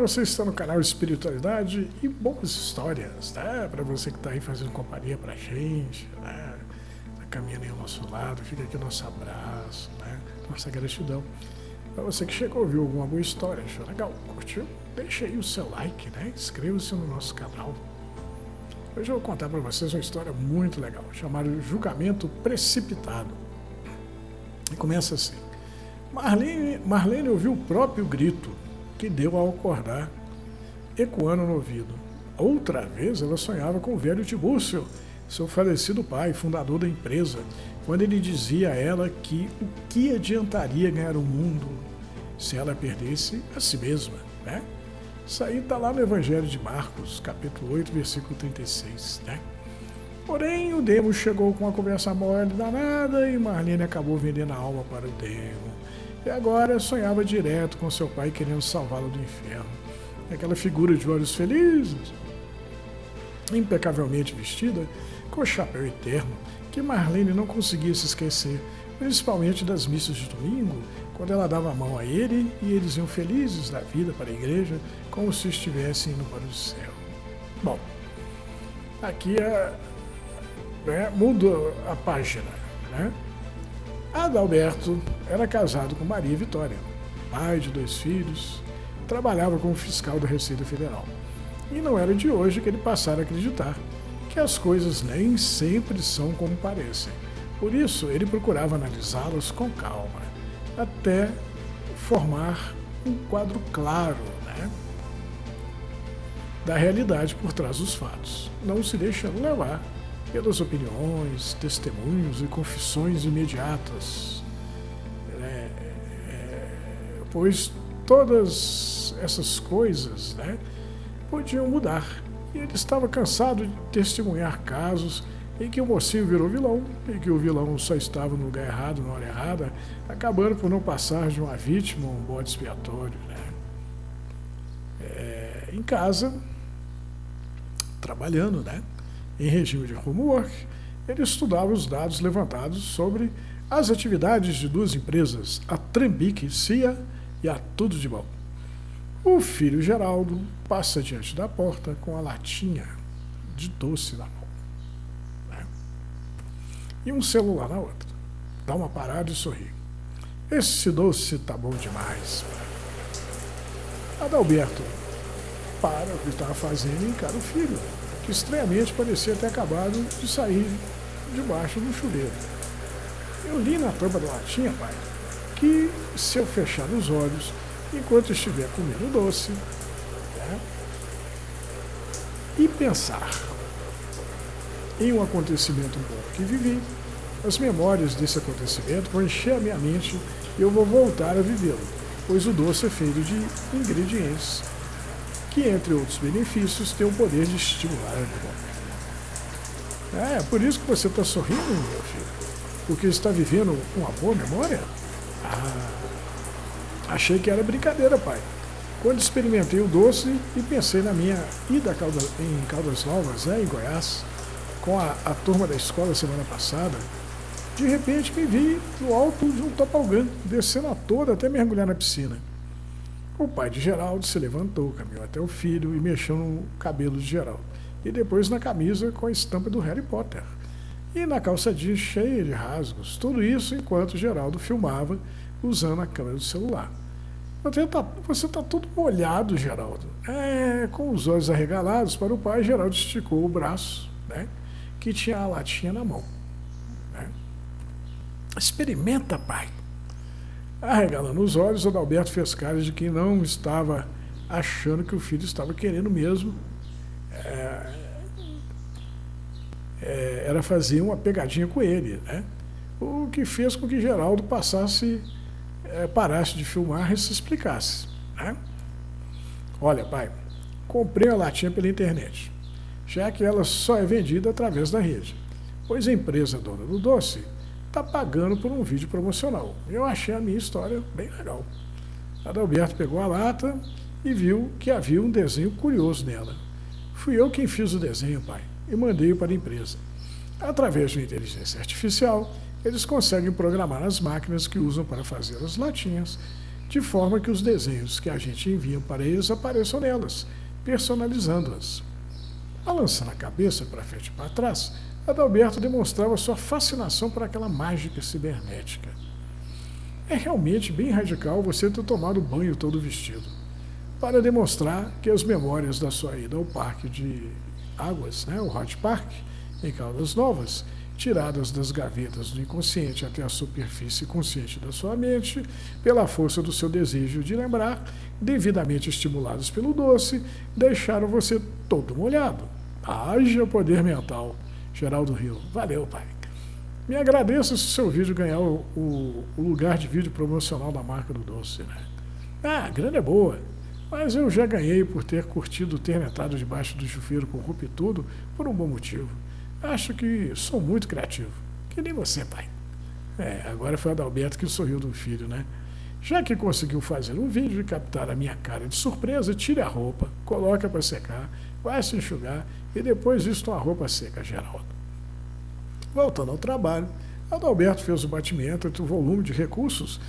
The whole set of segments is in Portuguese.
você está no canal Espiritualidade e Boas Histórias, né? Para você que está aí fazendo companhia para a gente, né? Tá caminhando aí ao nosso lado, fica aqui o nosso abraço, né? Nossa gratidão. Para você que chegou, viu alguma boa história, achou legal, curtiu? Deixa aí o seu like, né? Inscreva-se no nosso canal. Hoje eu vou contar para vocês uma história muito legal, chamada Julgamento Precipitado. E começa assim. Marlene ouviu o próprio grito que deu ao acordar, ecoando no ouvido. Outra vez ela sonhava com o velho Tibúrcio, seu falecido pai, fundador da empresa, quando ele dizia a ela que o que adiantaria ganhar o mundo se ela perdesse a si mesma, né? Isso aí está lá no Evangelho de Marcos, capítulo 8, versículo 36, né? Porém, o demo chegou com uma conversa mole danada e Marlene acabou vendendo a alma para o demo. E agora sonhava direto com seu pai querendo salvá-la do inferno. Aquela figura de olhos felizes, impecavelmente vestida, com o chapéu eterno, que Marlene não conseguia se esquecer, principalmente das missas de domingo, quando ela dava a mão a ele e eles iam felizes da vida para a igreja, como se estivessem indo para o céu. Bom, aqui muda a página, né? Adalberto era casado com Maria Vitória, pai de 2 filhos, trabalhava como fiscal da Receita Federal. E não era de hoje que ele passara a acreditar que as coisas nem sempre são como parecem. Por isso, ele procurava analisá-las com calma, até formar um quadro claro, né, da realidade por trás dos fatos, não se deixando levar pelas opiniões, testemunhos e confissões imediatas, pois todas essas coisas, né, podiam mudar. E ele estava cansado de testemunhar casos em que o mocinho virou vilão, em que o vilão só estava no lugar errado, na hora errada, acabando por não passar de uma vítima ou um bode expiatório, né? Em casa, trabalhando, né, em regime de homework, ele estudava os dados levantados sobre as atividades de 2 empresas, a Trambique CIA e a Tudo de Bom. O filho Geraldo passa diante da porta com a latinha de doce na mão, né, e um celular na outra. Dá uma parada e sorri. Esse doce tá bom demais, pai. Adalberto para o que estava fazendo e encara o filho, que estranhamente parecia ter acabado de sair debaixo do chuveiro. Eu li na tampa da latinha, pai, que se eu fechar os olhos enquanto estiver comendo doce, né, e pensar em um acontecimento bom que vivi, as memórias desse acontecimento vão encher a minha mente e eu vou voltar a vivê-lo, pois o doce é feito de ingredientes que, entre outros benefícios, tem o poder de estimular a memória. É por isso que você está sorrindo, meu filho, porque está vivendo uma boa memória? Achei que era brincadeira, pai. Quando experimentei o doce e pensei na minha ida em Caldas Novas, em Goiás, com a turma da escola semana passada, de repente me vi no alto de um tobogã, descendo a toda até mergulhar na piscina. O pai de Geraldo se levantou, caminhou até o filho e mexeu no cabelo de Geraldo, e depois na camisa com a estampa do Harry Potter, e na calça jeans cheia de rasgos, tudo isso enquanto Geraldo filmava usando a câmera do celular. Você está todo molhado, Geraldo. Com os olhos arregalados para o pai, Geraldo esticou o braço, né, que tinha a latinha na mão. Né? Experimenta, pai. Arregalando os olhos, Adalberto fez cara de quem não estava achando que o filho estava querendo mesmo era fazer uma pegadinha com ele, né? O que fez com que Geraldo parasse de filmar e se explicasse, né? Olha, pai, comprei a latinha pela internet, já que ela só é vendida através da rede, pois a empresa dona do doce está pagando por um vídeo promocional. Eu achei a minha história bem legal. Adalberto pegou a lata e viu que havia um desenho curioso nela. Fui eu quem fiz o desenho, pai, e mandei-o para a empresa. Através de uma inteligência artificial, eles conseguem programar as máquinas que usam para fazer as latinhas de forma que os desenhos que a gente envia para eles apareçam nelas, personalizando-as. Balançando a cabeça para frente e para trás, Adalberto demonstrava sua fascinação por aquela mágica cibernética. É realmente bem radical você ter tomado banho todo vestido, para demonstrar que as memórias da sua ida ao parque de águas, o Hot Park, em Caldas Novas, tiradas das gavetas do inconsciente até a superfície consciente da sua mente, pela força do seu desejo de lembrar, devidamente estimulados pelo doce, deixaram você todo molhado. Haja poder mental. Geraldo Rio. Valeu, pai. Me agradeça se o seu vídeo ganhar o lugar de vídeo promocional da marca do doce, né? Ah, a grana é boa, mas eu já ganhei por ter curtido ter entrado debaixo do chuveiro com roupa e tudo por um bom motivo. Acho que sou muito criativo. Que nem você, pai. Agora foi o Adalberto que sorriu do filho, né? Já que conseguiu fazer um vídeo e captar a minha cara de surpresa, tire a roupa, coloca para secar, vai se enxugar e depois vista uma roupa seca, Geraldo. Voltando ao trabalho, Adalberto fez o batimento entre o volume de recursos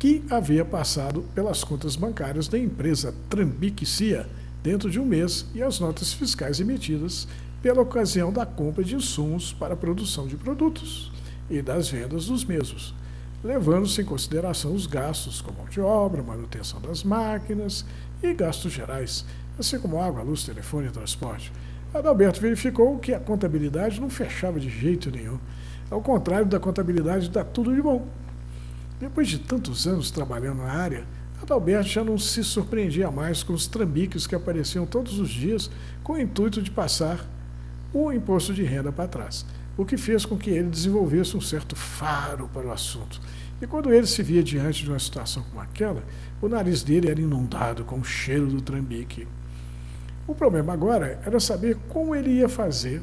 que havia passado pelas contas bancárias da empresa Trambique Cia dentro de um mês e as notas fiscais emitidas pela ocasião da compra de insumos para a produção de produtos e das vendas dos mesmos, levando-se em consideração os gastos com mão de obra, manutenção das máquinas e gastos gerais, assim como água, luz, telefone e transporte. Adalberto verificou que a contabilidade não fechava de jeito nenhum, ao contrário da contabilidade dá tudo de bom. Depois de tantos anos trabalhando na área, Adalberto já não se surpreendia mais com os trambiques que apareciam todos os dias com o intuito de passar o imposto de renda para trás, o que fez com que ele desenvolvesse um certo faro para o assunto. E quando ele se via diante de uma situação como aquela, o nariz dele era inundado com o cheiro do trambique. O problema agora era saber como ele ia fazer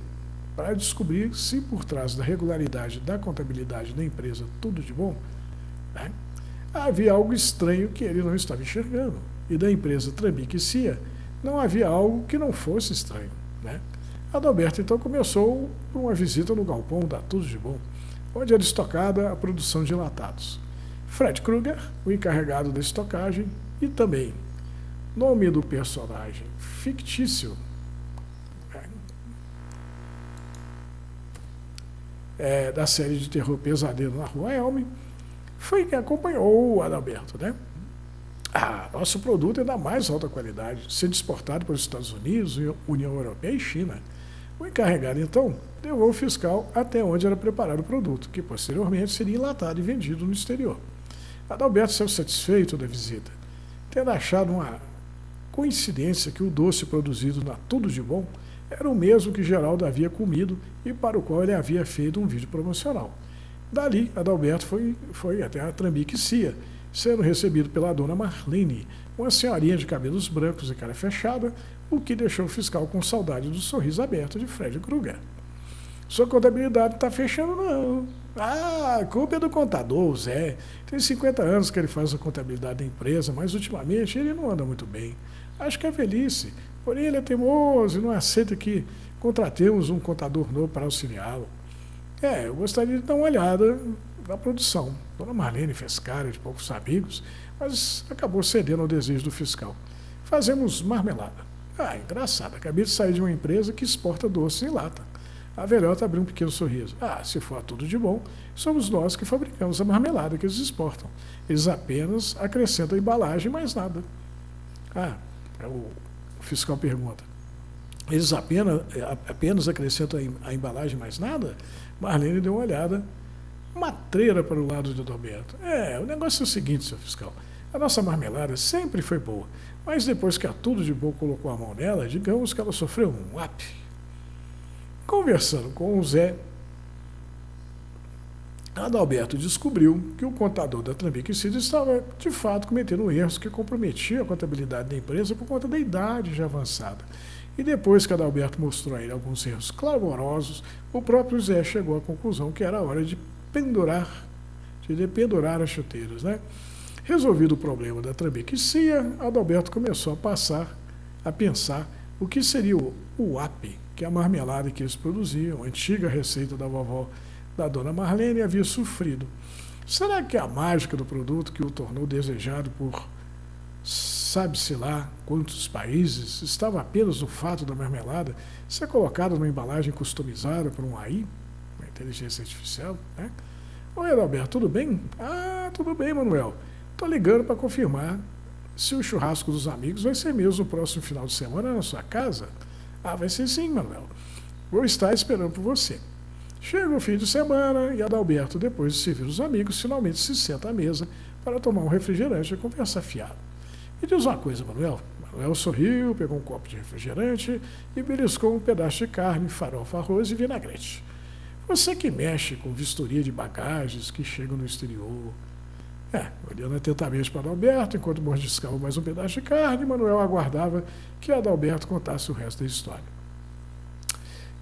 para descobrir se por trás da regularidade da contabilidade da empresa tudo de bom, havia algo estranho que ele não estava enxergando. E da empresa Trambique Cia não havia algo que não fosse estranho. Adalberto então começou por uma visita no galpão da Tudo de Bom, onde era estocada a produção de enlatados. Fred Krueger, o encarregado da estocagem, e também nome do personagem fictício da série de terror Pesadelo na Rua Elm, foi quem acompanhou o Adalberto, nosso produto é da mais alta qualidade, sendo exportado para os Estados Unidos, União Europeia e China. O encarregado, então, levou o fiscal até onde era preparado o produto, que posteriormente seria enlatado e vendido no exterior. Adalberto saiu satisfeito da visita, tendo achado uma coincidência que o doce produzido na Tudo de Bom era o mesmo que Geraldo havia comido e para o qual ele havia feito um vídeo promocional. Dali, Adalberto foi até a Trambique Cia, sendo recebido pela dona Marlene, uma senhorinha de cabelos brancos e cara fechada, o que deixou o fiscal com saudade do sorriso aberto de Fred Krueger. Sua contabilidade está fechando, não. A culpa é do contador, o Zé. Tem 50 anos que ele faz a contabilidade da empresa, mas ultimamente ele não anda muito bem. Acho que é velhice, porém ele é teimoso e não aceita que contratemos um contador novo para auxiliá-lo. Eu gostaria de dar uma olhada na produção. Dona Marlene fez cara de poucos amigos, mas acabou cedendo ao desejo do fiscal. Fazemos marmelada. Engraçado, acabei de sair de uma empresa que exporta doces em lata. A velhota abriu um pequeno sorriso. Se for tudo de bom, somos nós que fabricamos a marmelada que eles exportam. Eles apenas acrescentam a embalagem, mais nada. O fiscal pergunta. Eles apenas acrescentam a embalagem, mais nada? Marlene deu uma olhada matreira para o lado de Adalberto. O negócio é o seguinte, seu fiscal. A nossa marmelada sempre foi boa, mas depois que a Tudo de Bom colocou a mão nela, digamos que ela sofreu um up. Conversando com o Zé, Adalberto descobriu que o contador da Trambique Cia estava, de fato, cometendo erros que comprometiam a contabilidade da empresa por conta da idade já avançada. E depois que Adalberto mostrou a ele alguns erros clamorosos, o próprio Zé chegou à conclusão que era hora de dependurar as chuteiras, Resolvido o problema da Trambique Cia, Adalberto começou a pensar o que seria o ape, que é a marmelada que eles produziam, a antiga receita da vovó da dona Marlene, havia sofrido. Será que a mágica do produto que o tornou desejado por sabe-se lá quantos países estava apenas no fato da marmelada ser colocada numa embalagem customizada por um AI, uma inteligência artificial, né? Oi, Adalberto, tudo bem? Ah, tudo bem, Manuel. Estou ligando para confirmar se o churrasco dos amigos vai ser mesmo no próximo final de semana na sua casa. Ah, vai ser sim, Manuel. Vou estar esperando por você. Chega o fim de semana e Adalberto, depois de servir os amigos, finalmente se senta à mesa para tomar um refrigerante e conversar fiado. E diz uma coisa, Manuel. Manuel sorriu, pegou um copo de refrigerante e beliscou um pedaço de carne, farofa, arroz e vinagrete. Você que mexe com vistoria de bagagens que chegam no exterior. Olhando atentamente para Adalberto, enquanto mordiscava mais um pedaço de carne, Manuel aguardava que Adalberto contasse o resto da história.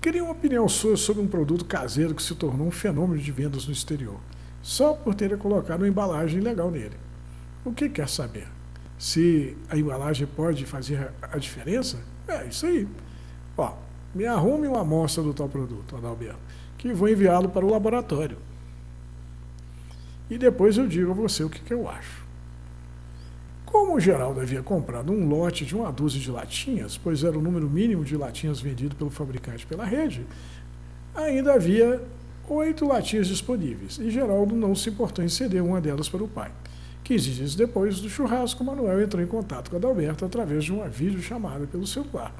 Queria uma opinião sua sobre um produto caseiro que se tornou um fenômeno de vendas no exterior, só por ter colocado uma embalagem legal nele. O que quer saber? Se a embalagem pode fazer a diferença? É isso aí. Me arrume uma amostra do tal produto, Adalberto, que vou enviá-lo para o laboratório. E depois eu digo a você o que eu acho. Como o Geraldo havia comprado um lote de 1 de latinhas, pois era o número mínimo de latinhas vendido pelo fabricante pela rede, ainda havia 8 latinhas disponíveis, e Geraldo não se importou em ceder uma delas para o pai. 15 dias depois do churrasco, Manuel entrou em contato com Adalberto através de uma videochamada pelo celular.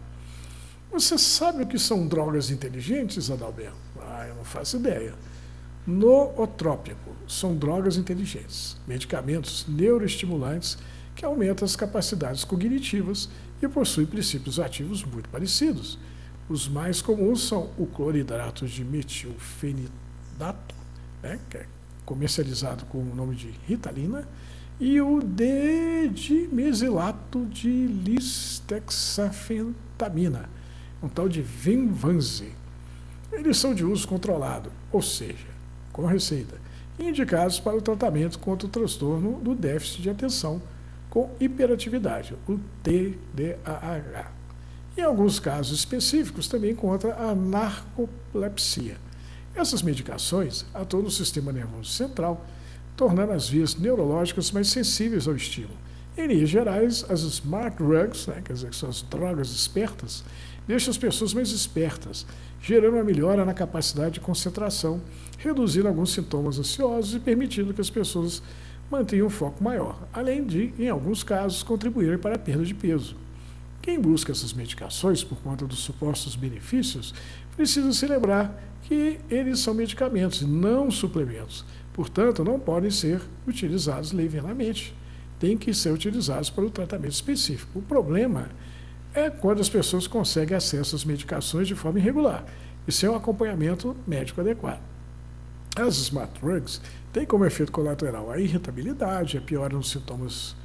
Você sabe o que são drogas inteligentes, Adalberto? Eu não faço ideia. Nootrópico são drogas inteligentes, medicamentos neuroestimulantes que aumentam as capacidades cognitivas e possuem princípios ativos muito parecidos. Os mais comuns são o cloridrato de metilfenidato, que é comercializado com o nome de Ritalina, e o dedimesilato de listexafentamina, um tal de Venvanse. Eles são de uso controlado, ou seja, com receita, e indicados para o tratamento contra o transtorno do déficit de atenção com hiperatividade, o TDAH. Em alguns casos específicos, também contra a narcolepsia. Essas medicações atuam no sistema nervoso central, tornando as vias neurológicas mais sensíveis ao estímulo. Em linhas gerais, as smart drugs, quer dizer, que são as drogas espertas, deixam as pessoas mais espertas, gerando uma melhora na capacidade de concentração, reduzindo alguns sintomas ansiosos e permitindo que as pessoas mantenham um foco maior, além de, em alguns casos, contribuírem para a perda de peso. Quem busca essas medicações por conta dos supostos benefícios, precisa se lembrar que eles são medicamentos e não suplementos, portanto, não podem ser utilizados levianamente. Têm que ser utilizados para o tratamento específico. O problema é quando as pessoas conseguem acesso às medicações de forma irregular e sem um acompanhamento médico adequado. As smart drugs têm como efeito colateral a irritabilidade, a piora nos sintomas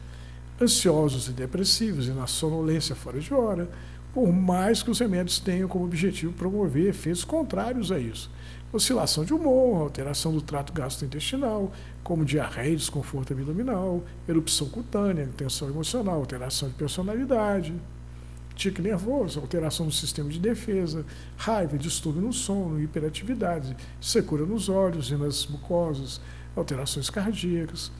ansiosos e depressivos e na sonolência fora de hora, por mais que os remédios tenham como objetivo promover efeitos contrários a isso. Oscilação de humor, alteração do trato gastrointestinal, como diarreia e desconforto abdominal, erupção cutânea, tensão emocional, alteração de personalidade, tique nervoso, alteração do sistema de defesa, raiva, distúrbio no sono, hiperatividade, secura nos olhos e nas mucosas, alterações cardíacas.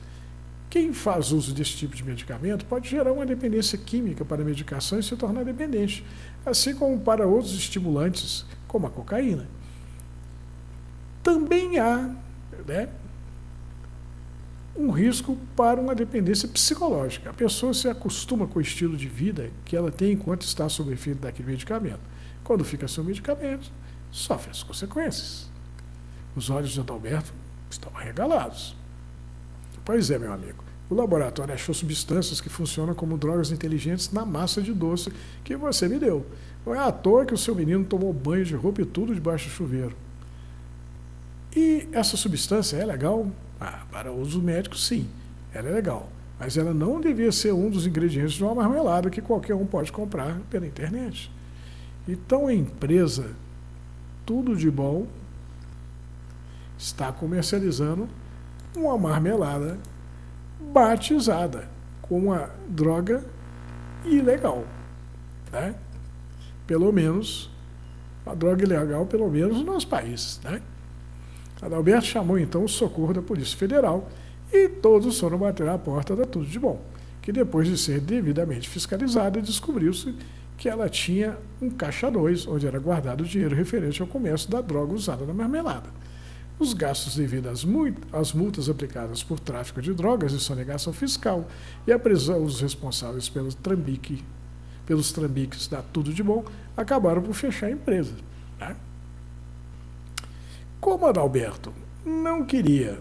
Quem faz uso desse tipo de medicamento pode gerar uma dependência química para a medicação e se tornar dependente, assim como para outros estimulantes, como a cocaína. Também há um risco para uma dependência psicológica. A pessoa se acostuma com o estilo de vida que ela tem enquanto está sob o efeito daquele medicamento. Quando fica sem o medicamento, sofre as consequências. Os olhos de Adalberto estão arregalados. Pois é, meu amigo. O laboratório achou substâncias que funcionam como drogas inteligentes na massa de doce que você me deu. Não é à toa que o seu menino tomou banho de roupa e tudo debaixo do chuveiro. E essa substância é legal? Para uso médico, sim, ela é legal. Mas ela não devia ser um dos ingredientes de uma marmelada que qualquer um pode comprar pela internet. Então a empresa Tudo de Bom está comercializando uma marmelada batizada com uma droga ilegal, Pelo menos, a droga ilegal, pelo menos nos nossos países, Adalberto chamou então o socorro da Polícia Federal e todos foram bater à porta da Tudo de Bom, que depois de ser devidamente fiscalizada, descobriu-se que ela tinha um caixa 2, onde era guardado o dinheiro referente ao comércio da droga usada na marmelada. Os gastos devidos às multas aplicadas por tráfico de drogas e sonegação fiscal e a prisão dos responsáveis pelos trambiques da Tudo de Bom acabaram por fechar a empresa. Né? Como Adalberto não queria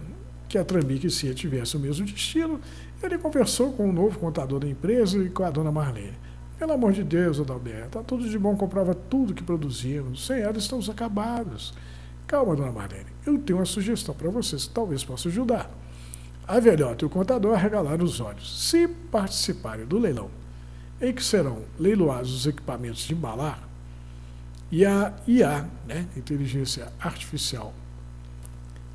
que a Trambique Cia tivesse o mesmo destino, ele conversou com o novo contador da empresa e com a dona Marlene. Pelo amor de Deus, Adalberto, a Tudo de Bom comprava tudo que produzíamos, sem ela estamos acabados. Calma, dona Marlene, eu tenho uma sugestão para vocês que talvez possa ajudar. A velhota e o contador arregalaram os olhos. Se participarem do leilão, em que serão leiloados os equipamentos de embalar, e a IA, né, Inteligência Artificial,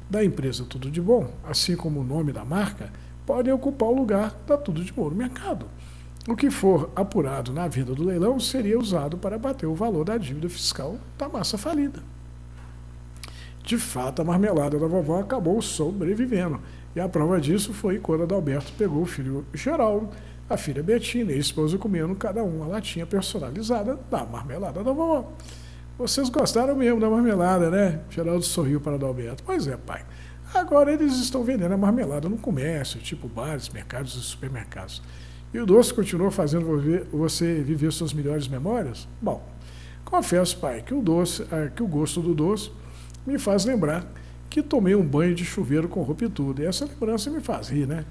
da empresa Tudo de Bom, assim como o nome da marca, podem ocupar o lugar da Tudo de Bom no mercado. O que for apurado na venda do leilão seria usado para bater o valor da dívida fiscal da massa falida. De fato, a marmelada da vovó acabou sobrevivendo, e a prova disso foi quando Adalberto pegou o filho Geraldo, a filha Betina e a esposa comendo cada uma latinha personalizada da marmelada da vovó. Vocês gostaram mesmo da marmelada, né? Geraldo sorriu para Adalberto. Pois é, pai. Agora eles estão vendendo a marmelada no comércio, tipo bares, mercados e supermercados. E o doce continua fazendo você viver suas melhores memórias? Bom, confesso, pai, que o gosto do doce me faz lembrar que tomei um banho de chuveiro com roupa e tudo. E essa lembrança me faz rir, né?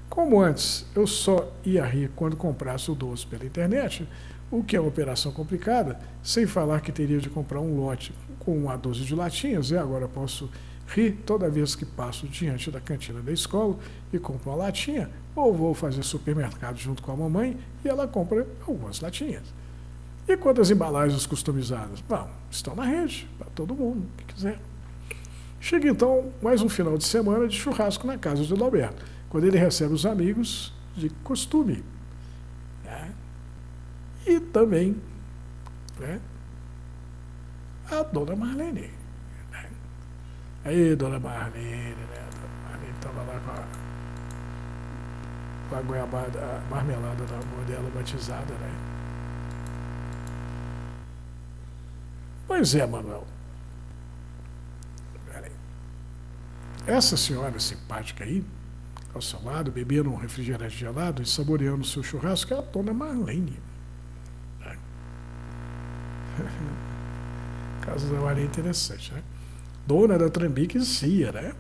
Como antes eu só ia rir quando comprasse o doce pela internet, o que é uma operação complicada, sem falar que teria de comprar um lote com uma dúzia de latinhas, e agora posso rir toda vez que passo diante da cantina da escola e compro uma latinha, ou vou fazer supermercado junto com a mamãe e ela compra algumas latinhas. E quanto às embalagens customizadas? Bom, estão na rede, para todo mundo, que quiser. Chega então mais um final de semana de churrasco na casa de Adalberto, quando ele recebe os amigos de costume. Né? E também, né, a dona Marlene. Né? Aí, dona Marlene, né? A dona Marlene estava lá com a goiabada, a marmelada da avó dela batizada, né? Pois é, Manuel. Essa senhora simpática aí, ao seu lado, bebendo um refrigerante gelado e saboreando o seu churrasco, é a dona Marlene. Caso da Maria é interessante, né? Dona da Trambique Cia, né?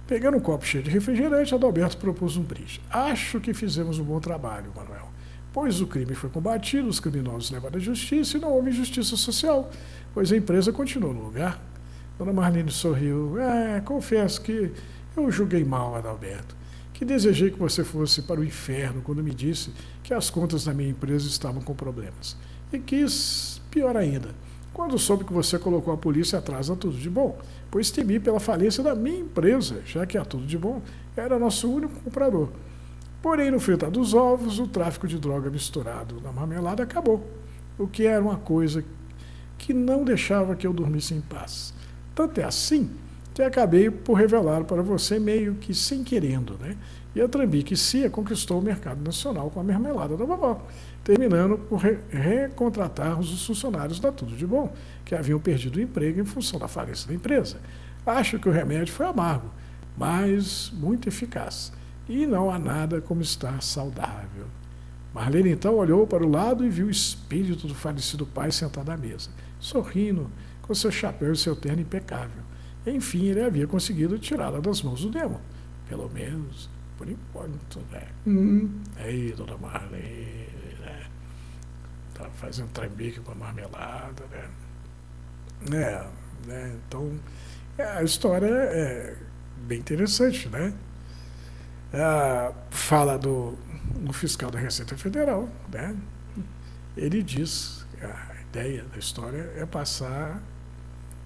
Pegando um copo cheio de refrigerante, Adalberto propôs um brinde. Acho que fizemos um bom trabalho, Manuel, pois o crime foi combatido, os criminosos levaram à justiça e não houve injustiça social, pois a empresa continuou no lugar. Dona Marlene sorriu. Confesso que eu julguei mal, Adalberto, que desejei que você fosse para o inferno quando me disse que as contas da minha empresa estavam com problemas. E quis, pior ainda, quando soube que você colocou a polícia atrás da Tudo de Bom, pois temi pela falência da minha empresa, já que a Tudo de Bom era nosso único comprador. Porém, no fritar dos ovos, o tráfico de droga misturado na marmelada acabou, o que era uma coisa que não deixava que eu dormisse em paz. Tanto é assim que acabei por revelar para você meio que sem querendo, né? E a Trambique Cia conquistou o mercado nacional com a marmelada da vovó, terminando por recontratar os funcionários da Tudo de Bom, que haviam perdido o emprego em função da falência da empresa. Acho que o remédio foi amargo, mas muito eficaz. E não há nada como estar saudável. Marlene então olhou para o lado e viu o espírito do falecido pai sentado à mesa, sorrindo, com seu chapéu e seu terno impecável. Enfim, ele havia conseguido tirá-la das mãos do demo. Pelo menos, por enquanto, né? Aí, dona Marlene, né? Tá fazendo trambique com a marmelada, né? Então, a história é bem interessante, né? Fala do fiscal da Receita Federal, né? Ele diz que a ideia da história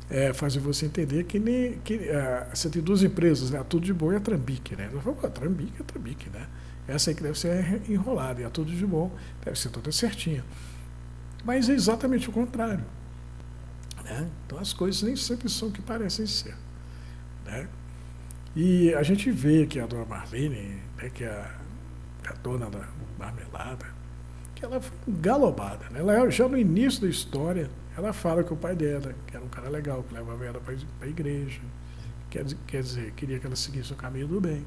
é fazer você entender que você tem duas empresas, né? A Tudo de Bom e a Trambique, né? A Trambique é Trambique, né? Essa aí que deve ser enrolada, e a Tudo de Bom deve ser toda certinha. Mas é exatamente o contrário, né? Então as coisas nem sempre são o que parecem ser. né? E a gente vê que a dona Marlene, né, que é a dona da marmelada, que ela foi galobada, né? Ela, já no início da história, ela fala que o pai dela, que era um cara legal, que levava ela para a igreja, quer dizer, queria que ela seguisse o caminho do bem,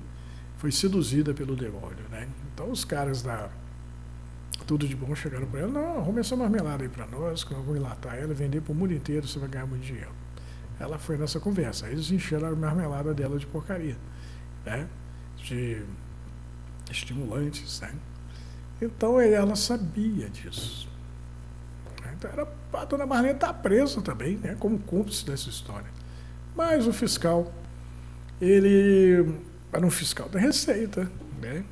foi seduzida pelo demônio, né? Então os caras da Tudo de Bom chegaram para ela: não, arrume essa marmelada aí para nós, que eu vou enlatar ela e vender para o mundo inteiro, você vai ganhar muito dinheiro. Ela foi nessa conversa, aí eles encheram a marmelada dela de porcaria, né? De estimulantes, né? Então ela sabia disso. Então a dona Marlene está presa também, né, como cúmplice dessa história. Mas o fiscal, ele era um fiscal da Receita, né?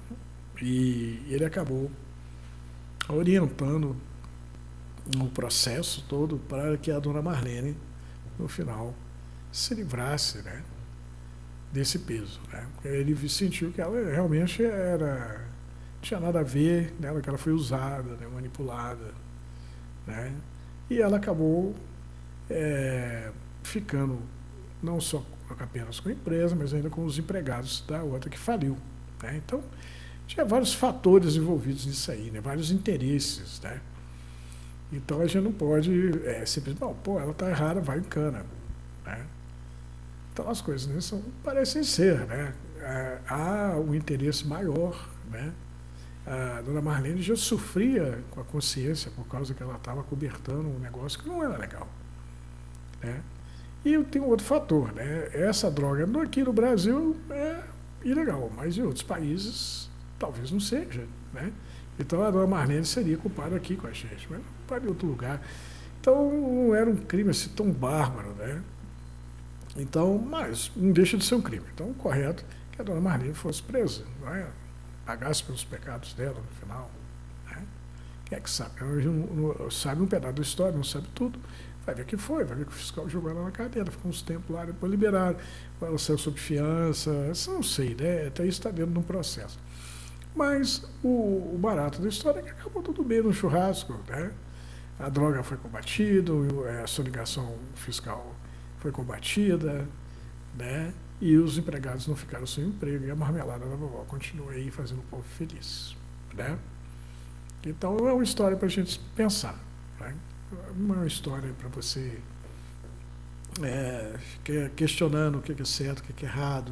E ele acabou orientando o processo todo para que a dona Marlene, no final, se livrasse, né, desse peso, né? Porque ele sentiu que ela realmente não tinha nada a ver, né, que ela foi usada, né, manipulada, né? E ela acabou ficando não só apenas com a empresa, mas ainda com os empregados da outra que faliu, né? Então, tinha vários fatores envolvidos nisso aí, né? Vários interesses, né? Então a gente não pode simplesmente, não, pô, ela está errada, vai em cana, né? Então as coisas, né, parecem ser, né? Há um interesse maior, né? A dona Marlene já sofria com a consciência por causa que ela estava cobertando um negócio que não era legal, né? E tem um outro fator, né? Essa droga aqui no Brasil é ilegal, mas em outros países talvez não seja, né? Então a dona Marlene seria culpada aqui com a gente, mas não para em outro lugar. Então não era um crime assim tão bárbaro, né? Então, mas não deixa de ser um crime. Então o correto é que a dona Marlene fosse presa, não é? Pagasse pelos pecados dela no final, né? Quem é que sabe? Não sabe um pedaço da história, não sabe tudo. Vai ver que foi, vai ver que o fiscal jogou ela na cadeira, ficou uns tempos lá, depois liberaram, ela saiu sob fiança, não sei, né? Até isso está dentro de um processo. Mas o barato da história é que acabou tudo bem no churrasco, né? A droga foi combatida, a sonegação fiscal foi combatida, né? E os empregados não ficaram sem emprego, e a marmelada da vovó continua aí fazendo o povo feliz, né? Então é uma história para a gente pensar, né? Uma história para você questionando o que é certo, o que é errado,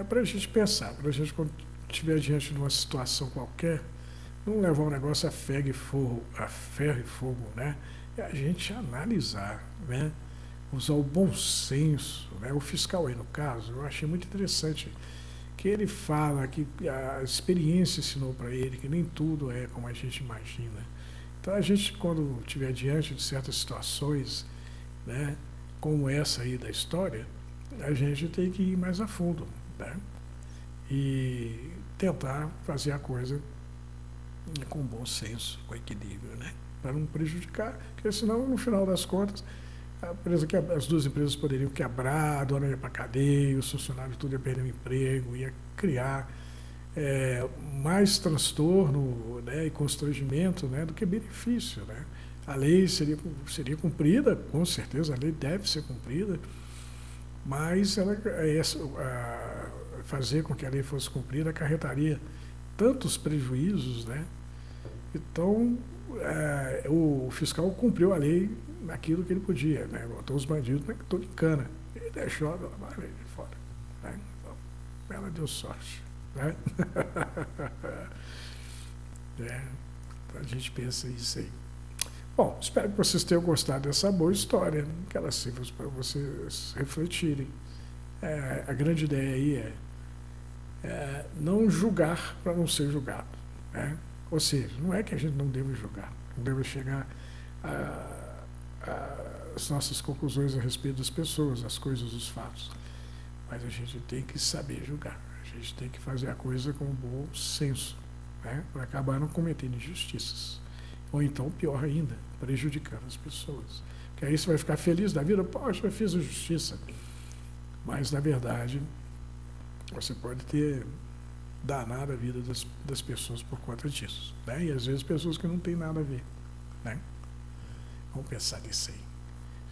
para a gente pensar, para a gente, quando estiver diante de uma situação qualquer, não levar o negócio a ferro e fogo, né? É a gente analisar, né? Usar o bom senso, né? O fiscal aí, no caso, eu achei muito interessante que ele fala que a experiência ensinou para ele que nem tudo é como a gente imagina. Então a gente, quando estiver diante de certas situações, né, como essa aí da história, a gente tem que ir mais a fundo, né? E tentar fazer a coisa com bom senso, com equilíbrio, né? Para não prejudicar, porque senão, no final das contas, as duas empresas poderiam quebrar, a dona ia para a cadeia, os funcionários tudo ia perder o emprego, ia criar mais transtorno, né, e constrangimento, né, do que benefício, né? A lei seria cumprida, com certeza, a lei deve ser cumprida, mas fazer com que a lei fosse cumprida acarretaria tantos prejuízos, né? Então, o fiscal cumpriu a lei naquilo que ele podia, né? Botou os bandidos, né, todos em cana, e deixou a dona Marlene de fora, né? Então, ela deu sorte, né? A gente pensa isso aí. Bom, espero que vocês tenham gostado dessa boa história, né? Que ela sirva para vocês refletirem. A grande ideia aí é não julgar para não ser julgado, né? Ou seja, não é que a gente não deva julgar, não deva chegar às nossas conclusões a respeito das pessoas, das coisas, dos fatos, mas a gente tem que saber julgar, a gente tem que fazer a coisa com bom senso, né? Para acabar não cometendo injustiças, ou então, pior ainda, prejudicando as pessoas, porque aí você vai ficar feliz da vida, poxa, eu fiz a justiça, mas na verdade você pode ter danado a vida das pessoas por conta disso, né? E às vezes pessoas que não têm nada a ver, né? Vamos pensar nisso aí.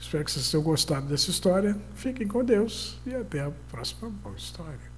Espero que vocês tenham gostado dessa história. Fiquem com Deus e até a próxima boa história.